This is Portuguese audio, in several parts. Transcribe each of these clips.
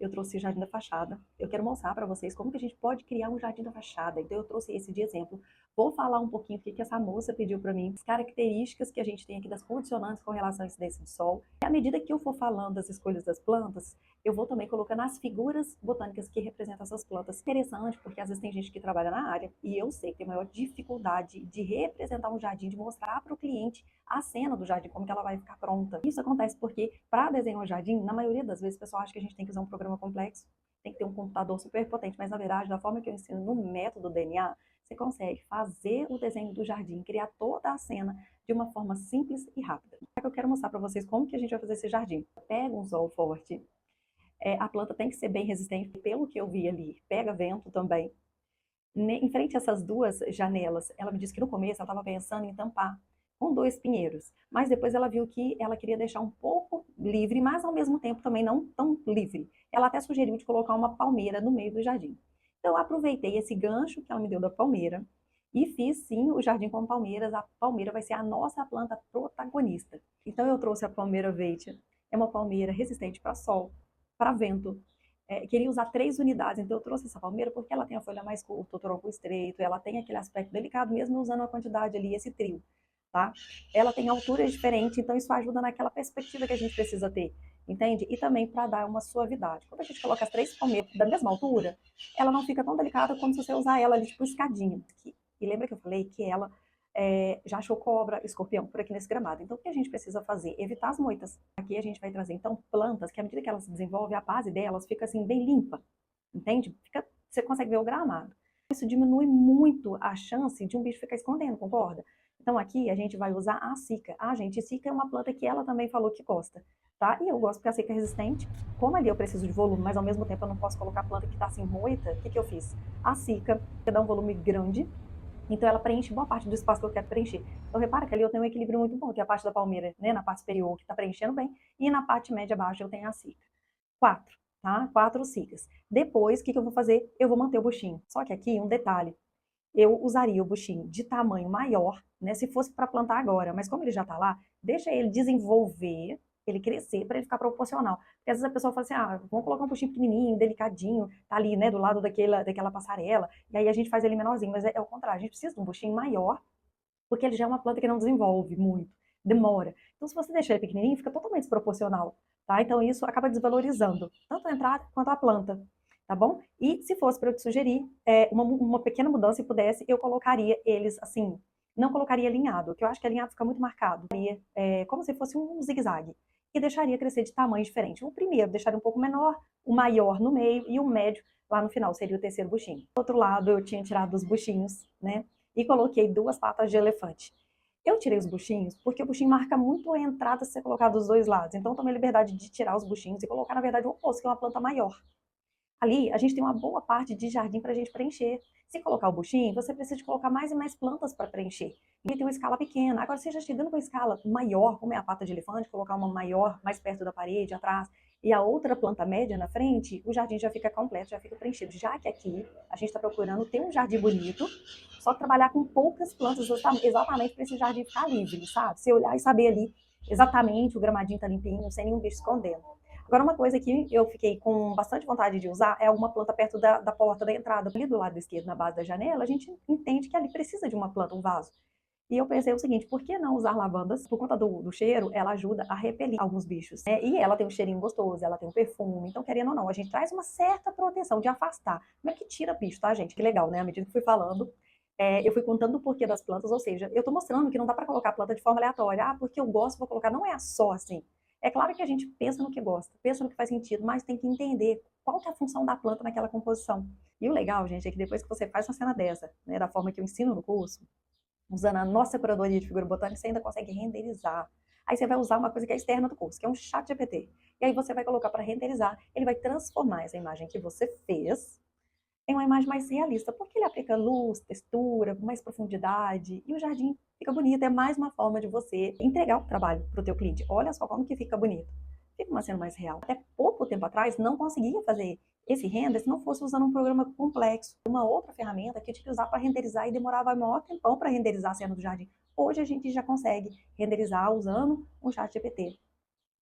eu trouxe o jardim da fachada. Eu quero mostrar para vocês como que a gente pode criar um jardim da fachada. Então eu trouxe esse de exemplo. Vou falar um pouquinho o que que essa moça pediu para mim, as características que a gente tem aqui das condicionantes com relação à incidência do sol. E à medida que eu for falando das escolhas das plantas, eu vou também colocando as figuras botânicas que representam essas plantas. Interessante, porque às vezes tem gente que trabalha na área e eu sei que tem maior dificuldade de representar um jardim, de mostrar para o cliente a cena do jardim, como que ela vai ficar pronta. Isso acontece porque, para desenhar um jardim, na maioria das vezes o pessoal acha que a gente tem que usar um programa complexo, tem que ter um computador super potente, mas na verdade, da forma que eu ensino no método DNA, você consegue fazer o desenho do jardim, criar toda a cena de uma forma simples e rápida. Eu quero mostrar para vocês como que a gente vai fazer esse jardim. Pega um sol forte, a planta tem que ser bem resistente, pelo que eu vi ali, pega vento também. Em frente a essas duas janelas, ela me disse que no começo ela estava pensando em tampar com 2 pinheiros, mas depois ela viu que ela queria deixar um pouco livre, mas ao mesmo tempo também não tão livre. Ela até sugeriu de colocar uma palmeira no meio do jardim. Então eu aproveitei esse gancho que ela me deu da palmeira e fiz sim o jardim com palmeiras. A palmeira vai ser a nossa planta protagonista. Então eu trouxe a palmeira verde. É uma palmeira resistente para sol, para vento. Queria usar 3 unidades, então eu trouxe essa palmeira porque ela tem a folha mais curta, o tronco estreito, ela tem aquele aspecto delicado, mesmo usando a quantidade ali, esse trio, tá? Ela tem alturas diferentes, então isso ajuda naquela perspectiva que a gente precisa ter, entende? E também para dar uma suavidade. Quando a gente coloca as 3 palmeiras da mesma altura, ela não fica tão delicada como se você usar ela ali, tipo escadinha. E lembra que eu falei que ela já achou cobra, escorpião por aqui nesse gramado. Então, o que a gente precisa fazer? Evitar as moitas. Aqui a gente vai trazer, então, plantas que, à medida que elas se desenvolvem, a base delas fica, assim, bem limpa, entende? Você consegue ver o gramado. Isso diminui muito a chance de um bicho ficar escondendo, concorda? Então, aqui a gente vai usar a cica. Ah, gente, cica é uma planta que ela também falou que gosta, tá? E eu gosto porque a cica é resistente. Como ali eu preciso de volume, mas ao mesmo tempo eu não posso colocar planta que tá assim, moita, o que eu fiz? A cica, que dá um volume grande, então ela preenche boa parte do espaço que eu quero preencher. Então repara que ali eu tenho um equilíbrio muito bom, que é a parte da palmeira, né, na parte superior, que está preenchendo bem, e na parte média baixa eu tenho a cica. 4, tá? 4 cicas. Depois, o que eu vou fazer? Eu vou manter o buchinho. Só que aqui, um detalhe, eu usaria o buchinho de tamanho maior, né, se fosse para plantar agora, mas como ele já está lá, deixa ele desenvolver, ele crescer, para ele ficar proporcional. Porque às vezes a pessoa fala assim, vamos colocar um buchinho pequenininho, delicadinho, tá ali, né, do lado daquela passarela, e aí a gente faz ele menorzinho, mas é o contrário, a gente precisa de um buchinho maior, porque ele já é uma planta que não desenvolve muito, demora. Então se você deixar ele pequenininho, fica totalmente desproporcional, tá? Então isso acaba desvalorizando tanto a entrada quanto a planta, tá bom? E se fosse para eu te sugerir uma pequena mudança, se pudesse, eu colocaria eles assim, não colocaria alinhado, que eu acho que alinhado fica muito marcado. Como se fosse um zigue-zague. E deixaria crescer de tamanho diferente. O primeiro deixaria um pouco menor, o maior no meio e o médio lá no final, seria o terceiro buchinho. Do outro lado, eu tinha tirado os buchinhos, né? E coloquei 2 patas de elefante. Eu tirei os buchinhos porque o buchinho marca muito a entrada se você colocar dos dois lados. Então, eu tomei a liberdade de tirar os buchinhos e colocar, na verdade, o oposto, que é uma planta maior. Ali, a gente tem uma boa parte de jardim para a gente preencher. Se colocar o buchinho, você precisa de colocar mais e mais plantas para preencher. E tem uma escala pequena. Agora, você já chegando com uma escala maior, como é a pata de elefante, colocar uma maior mais perto da parede, atrás, e a outra planta média na frente, o jardim já fica completo, já fica preenchido. Já que aqui a gente está procurando ter um jardim bonito, só que trabalhar com poucas plantas exatamente para esse jardim ficar livre, sabe? Você olhar e saber ali exatamente o gramadinho tá limpinho, sem nenhum bicho escondendo. Agora, uma coisa que eu fiquei com bastante vontade de usar é uma planta perto da porta da entrada. Ali do lado esquerdo, na base da janela, a gente entende que ali precisa de uma planta, um vaso. E eu pensei o seguinte, por que não usar lavandas? Por conta do cheiro, ela ajuda a repelir alguns bichos, né? E ela tem um cheirinho gostoso, ela tem um perfume. Então, querendo ou não, a gente traz uma certa proteção de afastar. Não é que tira bicho, tá, gente? Que legal, né? À medida que fui falando, eu fui contando o porquê das plantas, ou seja, eu tô mostrando que não dá para colocar planta de forma aleatória. Ah, porque eu gosto, vou colocar. Não é só assim. É claro que a gente pensa no que gosta, pensa no que faz sentido, mas tem que entender qual que é a função da planta naquela composição. E o legal, gente, é que depois que você faz uma cena dessa, né, da forma que eu ensino no curso, usando a nossa curadoria de figura botânica, você ainda consegue renderizar. Aí você vai usar uma coisa que é externa do curso, que é um chat GPT. E aí você vai colocar para renderizar, ele vai transformar essa imagem que você fez em uma imagem mais realista, porque ele aplica luz, textura, com mais profundidade, e o jardim fica bonito. É mais uma forma de você entregar o trabalho para o teu cliente. Olha só como que fica bonito. Fica uma cena mais real. Até pouco tempo atrás, não conseguia fazer esse render se não fosse usando um programa complexo, uma outra ferramenta que eu tinha que usar para renderizar e demorava maior tempão para renderizar a cena do jardim. Hoje a gente já consegue renderizar usando um chat GPT.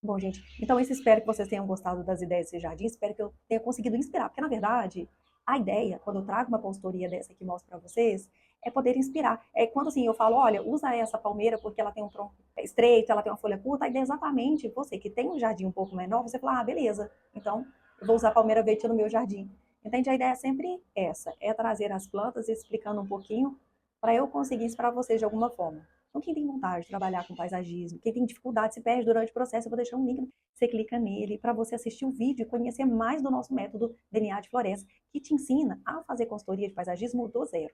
Bom, gente, então eu espero que vocês tenham gostado das ideias desse jardim, espero que eu tenha conseguido inspirar, porque na verdade, a ideia, quando eu trago uma consultoria dessa que mostro para vocês, é poder inspirar. É quando assim eu falo, olha, usa essa palmeira porque ela tem um tronco estreito, ela tem uma folha curta, a ideia é exatamente você que tem um jardim um pouco menor, você fala, ah, beleza, então eu vou usar a palmeira verde no meu jardim. Entende? A ideia é sempre essa, é trazer as plantas explicando um pouquinho para eu conseguir inspirar vocês de alguma forma. Então, quem tem vontade de trabalhar com paisagismo, quem tem dificuldade, se perde durante o processo, eu vou deixar um link, você clica nele para você assistir o vídeo e conhecer mais do nosso método DNA de floresta, que te ensina a fazer consultoria de paisagismo do zero.